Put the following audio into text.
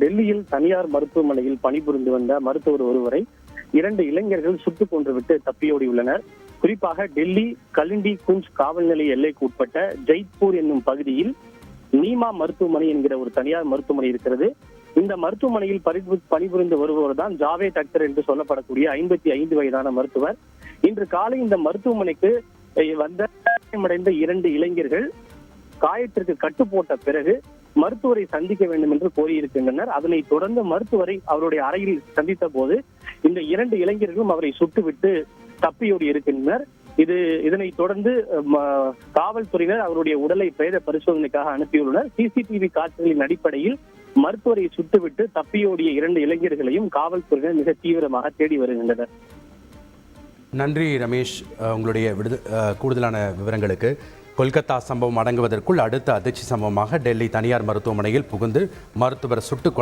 டெல்லியில் தனியார் மருத்துவமனையில் பணிபுரிந்து வந்த மருத்துவர் ஒருவரை 2 இளைஞர்கள் சுட்டுக் கொன்றுவிட்டு தப்பியோடியுள்ளனர். குறிப்பாக டெல்லி கலிண்டி குஞ்ச் காவல் நிலைய எல்லைக்கு உட்பட்ட ஜெய்ப்பூர் என்னும் பகுதியில் நீமா மருத்துவமனை என்கிற ஒரு தனியார் மருத்துவமனை இருக்கிறது. இந்த மருத்துவமனையில் பணிபுரிந்து வருபவர் தான் ஜாவேத் அக்தர் என்று சொல்லப்படக்கூடிய 55 வயதான மருத்துவர். இன்று காலை இந்த மருத்துவமனைக்கு வந்த காயமடைந்த 2 இளைஞர்கள் காயத்திற்கு கட்டு போட்ட பிறகு மருத்துவரை சந்திக்க வேண்டும் என்று கோரியிருக்கின்றனர். அதனைத் தொடர்ந்து மருத்துவரை அவருடைய அறையில் சந்தித்த போது இந்த 2 இளைஞர்களும் அவரை சுட்டுவிட்டு தப்பியோடி இருக்கின்றனர். இதனைத் தொடர்ந்து காவல்துறையினர் அவருடைய உடலை பிரேத பரிசோதனைக்காக அனுப்பியுள்ளனர். சிசிடிவி காட்சிகளின் அடிப்படையில் மருத்துவரை சுட்டுவிட்டு தப்பியோடிய 2 இளைஞர்களையும் காவல்துறையினர் மிக தீவிரமாக தேடி வருகின்றனர். நன்றி ரமேஷ், உங்களுடைய கூடுதலான விவரங்களுக்கு. கொல்கத்தா சம்பவம் அடங்குவதற்குள் அடுத்த அதிர்ச்சி சம்பவமாக டெல்லி தனியார் மருத்துவமனையில் புகுந்து மருத்துவர் சுட்டுக் கொலை